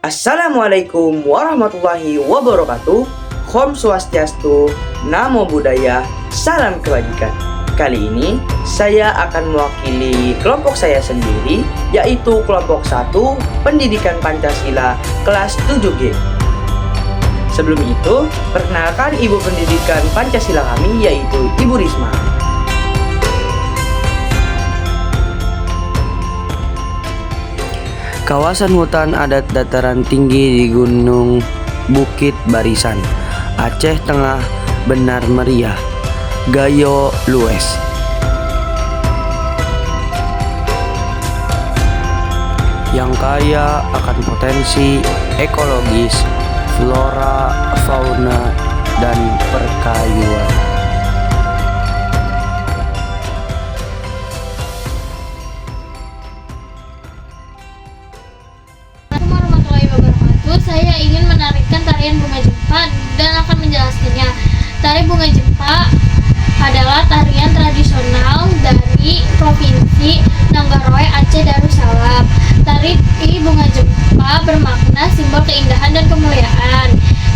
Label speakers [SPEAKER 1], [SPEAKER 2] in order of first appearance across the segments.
[SPEAKER 1] Assalamualaikum warahmatullahi wabarakatuh. Om Swastiastu, Namo Buddhaya, Salam Kebajikan. Kali ini saya akan mewakili kelompok saya sendiri, yaitu kelompok 1 Pendidikan Pancasila kelas 7G. Sebelum itu, perkenalkan Ibu Pendidikan Pancasila kami, yaitu Ibu Risma.
[SPEAKER 2] Kawasan hutan adat dataran tinggi di Gunung Bukit Barisan, Aceh Tengah benar meriah. Gayo Lues. Yang kaya akan potensi ekologis, flora, fauna, dan perkayuan.
[SPEAKER 3] Assalamualaikum warahmatullahi wabarakatuh. Saya ingin menarikan tarian Bunga Jempa dan akan menjelaskannya. Tari Bunga Jempa adalah tarian tradisional dari Provinsi Nanggaroe, Aceh Darussalam. Tari Bunga Jempa bermakna simbol keindahan dan kemuliaan,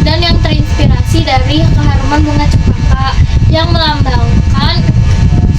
[SPEAKER 3] dan yang terinspirasi dari keharuman bunga cempaka yang melambangkan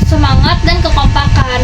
[SPEAKER 3] semangat dan kekompakan.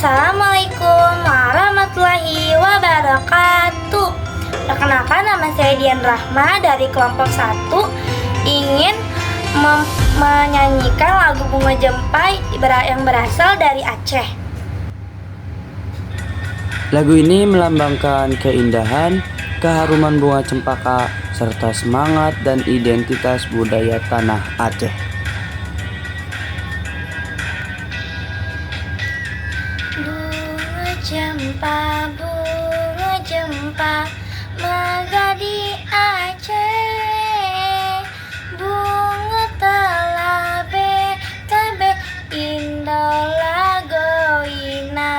[SPEAKER 4] Assalamualaikum warahmatullahi wabarakatuh. Perkenalkan, nama saya Dian Rahma dari kelompok 1 ingin menyanyikan lagu Bunga Jempai yang berasal dari Aceh.
[SPEAKER 2] Lagu ini melambangkan keindahan, keharuman bunga cempaka, serta semangat dan identitas budaya tanah Aceh.
[SPEAKER 4] Bunga cempa, megah di Aceh. Bunga telabe, tabe indah lagoina.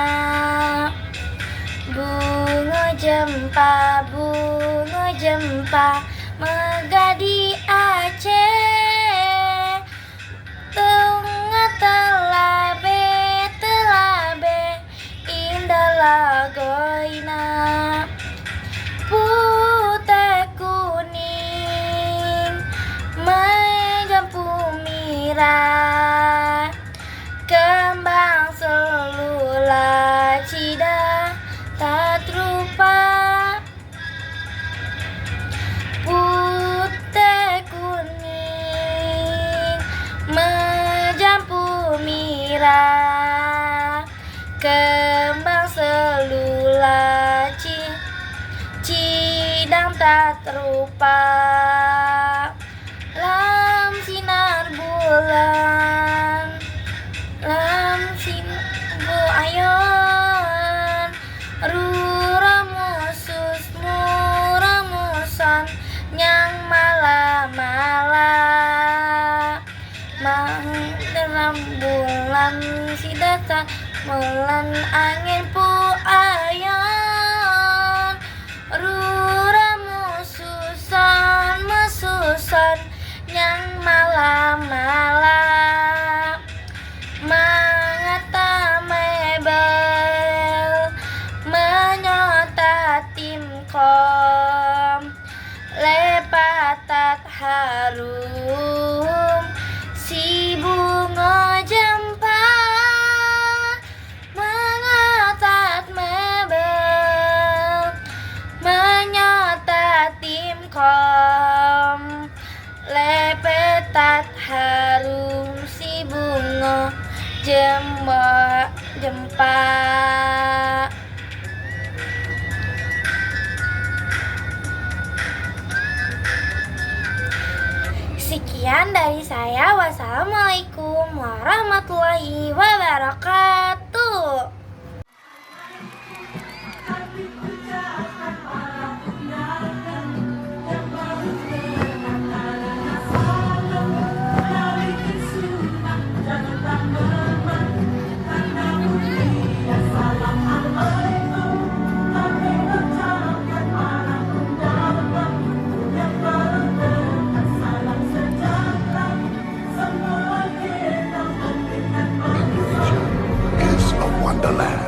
[SPEAKER 4] Bunga jempa, megah di Aceh. Bunga telabe, indah lagoina. Putih kuning, menjampu merah, kembang selula cida tak terupa. Putih kuning, menjampu merah, kembang selula cidang tak terupa. Lam sinar bulan, lam sinar ayon, ramusan nyang malam-malam. Dalam bulan si datang melan angin pu ayon, mesusan nyang malam-malam. Mangata mebel menyota timkom, lepatat harum si bunga jempa. Mengatat mebel menyota timkom, lepetat harum si bunga jempa. Sekian dari saya. Wassalamualaikum warahmatullahi wabarakatuh.
[SPEAKER 5] Is a wonderland.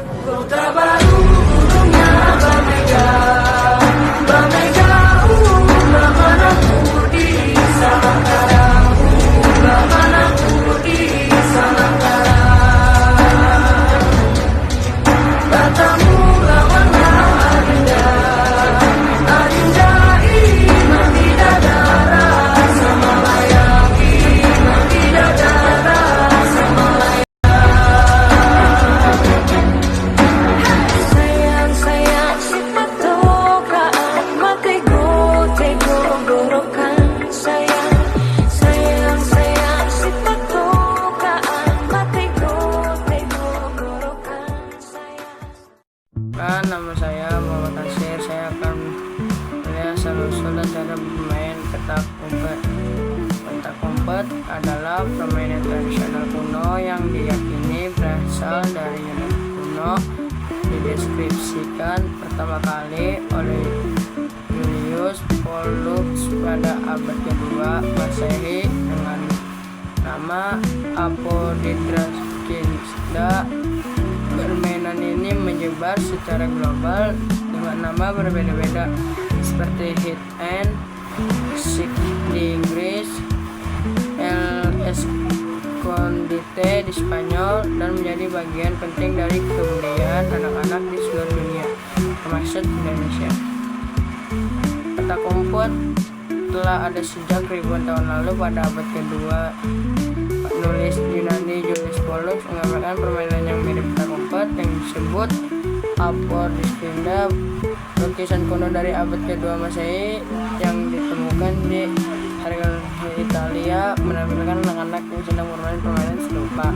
[SPEAKER 6] Nama saya Muhammad Nasir. Saya akan melihat asal-usul dan cara bermain petak umpet. Petak umpet adalah permainan tradisional kuno yang diyakini berasal dari Yunani kuno. Dideskripsikan pertama kali oleh Julius Pollux pada abad kedua Masehi dengan nama Apodidraskinda. Permainan ini menyebar secara global dengan nama berbeda-beda seperti hit and seek di Inggris, el escondite di Spanyol, dan menjadi bagian penting dari kebudayaan anak-anak di seluruh dunia, termasuk Indonesia. Petak umpet telah ada sejak ribuan tahun lalu pada abad kedua penulis Yunani Julius Pollux menggambarkan permainan yang mirip petak umpet yang disebut Apodistinda, lukisan kuno dari abad ke-2 Masehi yang ditemukan di Herculaneum, Italia, menampilkan anak-anak yang sedang bermain permainan serupa.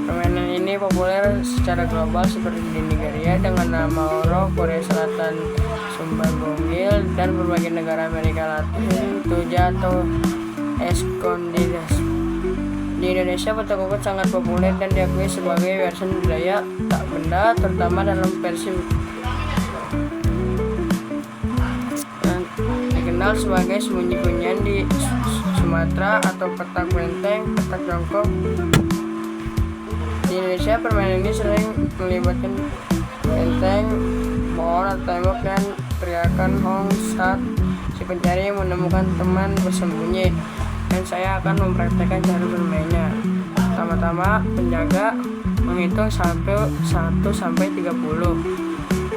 [SPEAKER 6] Permainan ini populer secara global seperti di Nigeria dengan nama Oro, Korea Selatan, Sumbar Bongil, dan berbagai negara Amerika Latin, Tuja atau Escondidas. Di Indonesia, petak umpet sangat populer dan diakui sebagai warisan budaya tak benda, terutama dalam versi yang dikenal sebagai sembunyi-sembunyian di Sumatera atau petak benteng, petak jongkok. Di Indonesia, permainan ini sering melibatkan benteng, pohon atau tembok dan teriakan hong saat si pencari menemukan teman bersembunyi. Dan saya akan mempraktekkan cara bermainnya. Pertama-tama, penjaga menghitung sampai 1 sampai 30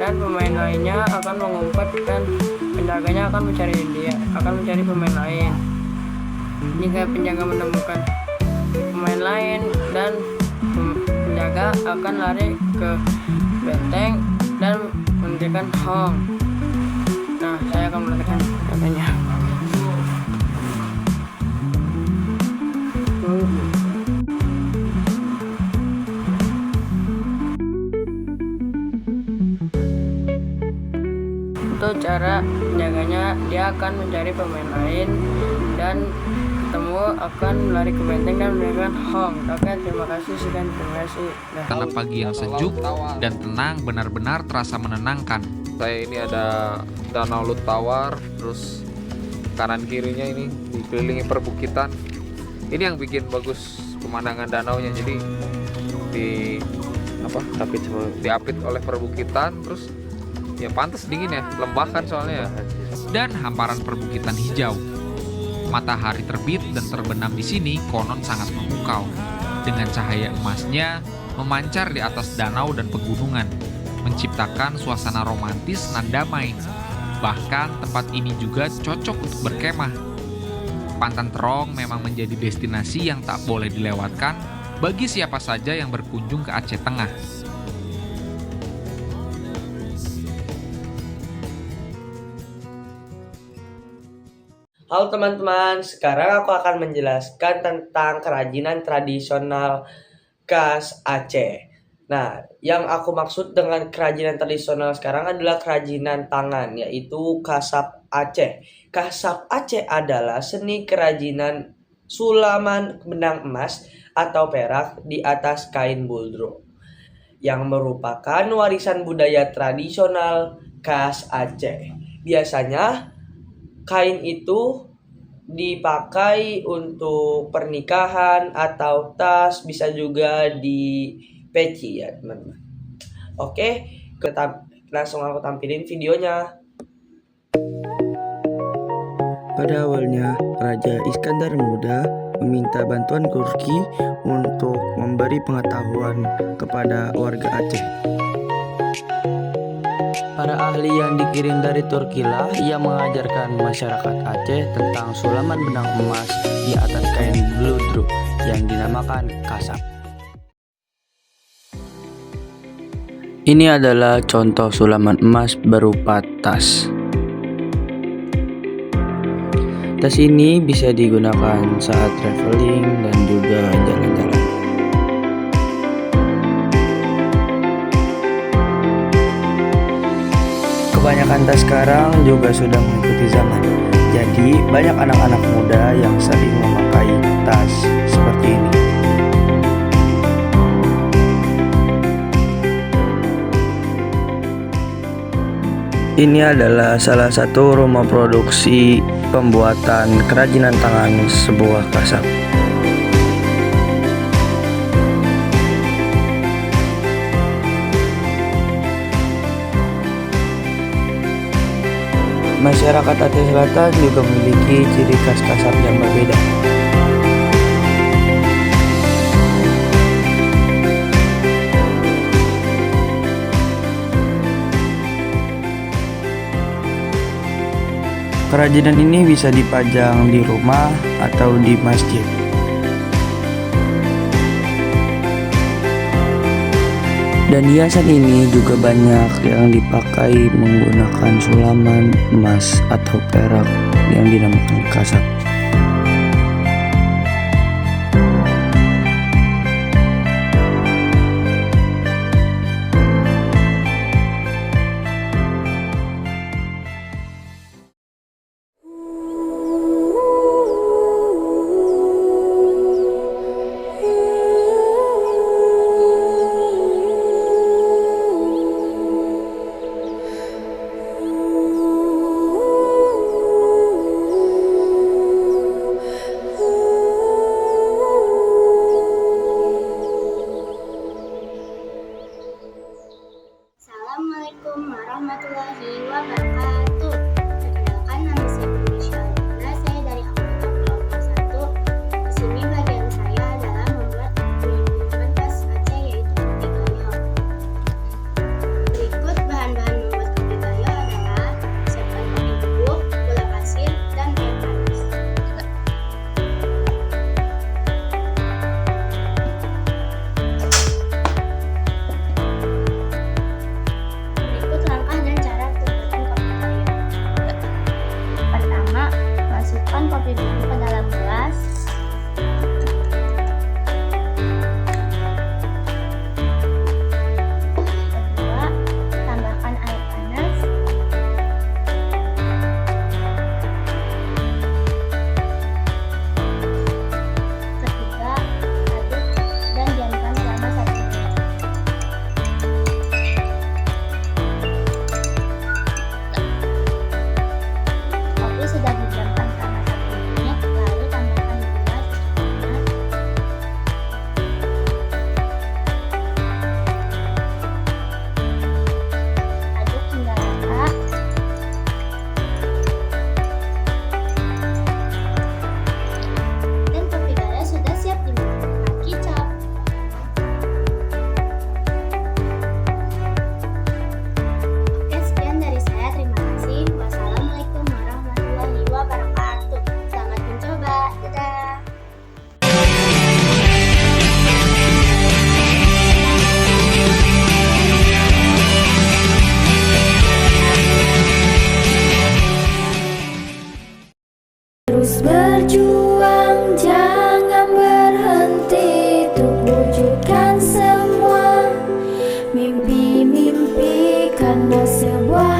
[SPEAKER 6] dan pemain lainnya akan mengumpet dan penjaganya akan mencari pemain lain. Jika penjaga menemukan pemain lain dan penjaga akan lari ke benteng dan menentukan hong. Nah, saya akan melakukan katanya. Untuk cara menjaganya, dia akan mencari pemain lain dan ketemu akan lari ke benteng dan memberikan hong. Oke, terima kasih, sekian, terima kasih.
[SPEAKER 7] Karena pagi yang sejuk dan tenang benar-benar terasa menenangkan.
[SPEAKER 8] Saya ini ada Danau Lut Tawar, terus kanan kirinya ini dikelilingi perbukitan. Ini yang bikin bagus pemandangan danaunya, jadi diapit oleh perbukitan, terus ya pantas dingin ya, lembah kan soalnya.
[SPEAKER 7] Dan hamparan perbukitan hijau. Matahari terbit dan terbenam di sini konon sangat memukau. Dengan cahaya emasnya memancar di atas danau dan pegunungan, menciptakan suasana romantis nan damai. Bahkan tempat ini juga cocok untuk berkemah. Pantan Terong memang menjadi destinasi yang tak boleh dilewatkan bagi siapa saja yang berkunjung ke Aceh Tengah.
[SPEAKER 1] Halo teman-teman, sekarang aku akan menjelaskan tentang kerajinan tradisional khas Aceh. Nah, yang aku maksud dengan kerajinan tradisional sekarang adalah kerajinan tangan, yaitu Kasab Aceh. Kasab Aceh adalah seni kerajinan sulaman benang emas atau perak di atas kain buldro, yang merupakan warisan budaya tradisional khas Aceh. Biasanya kain itu dipakai untuk pernikahan atau tas, bisa juga di peci ya teman-teman. Oke, langsung aku tampilin videonya.
[SPEAKER 2] Pada awalnya, Raja Iskandar Muda meminta bantuan Turki untuk memberi pengetahuan kepada warga Aceh. Para ahli yang dikirim dari Turki lah yang mengajarkan masyarakat Aceh tentang sulaman benang emas di atas kain buldro yang dinamakan kasab. Ini adalah contoh sulaman emas berupa tas. Tas ini bisa digunakan saat traveling dan juga jalan-jalan. Kebanyakan tas sekarang juga sudah mengikuti zaman. Jadi banyak anak-anak muda yang sering memakai tas seperti ini. Ini adalah salah satu rumah produksi pembuatan kerajinan tangan sebuah kasab. Masyarakat Aceh Selatan juga memiliki ciri khas kasab yang berbeda. Kerajinan ini bisa dipajang di rumah atau di masjid. Dan hiasan ini juga banyak yang dipakai menggunakan sulaman emas atau perak yang dinamakan kasak.
[SPEAKER 9] Assalamualaikum warahmatullahi wabarakatuh. Perkenalkan, nama saya Indonesia Lina. Saya dari anggota kelompok 1. Di sini bagian saya adalah membuat minuman khas Aceh, yaitu kopi gayo. Berikut bahan-bahan membuat kopi gayo adalah siapkan kopi bubuk, gula pasir, dan air panas. Berikut langkah dan cara pembuatan kopi gayo. Pertama, masukkan kopi bubuk ke dalam gelas. Kedua, tambahkan air panas. Ketiga, aduk dan diamkan selama 1 menit. Kopi sudah didiamkan selama 1 menit, lalu tambahkan gula secukupnya. Aduk hingga rata. Dan kopi gayo sudah siap diminum. Kicap. Oke, sekian dari saya. Terima kasih. Wassalamualaikum warahmatullahi wabarakatuh. Selamat mencoba. Dadah.
[SPEAKER 10] Terus berjuang, jangan berhenti untuk wujudkan semua mimpi-mimpi, karena sebuah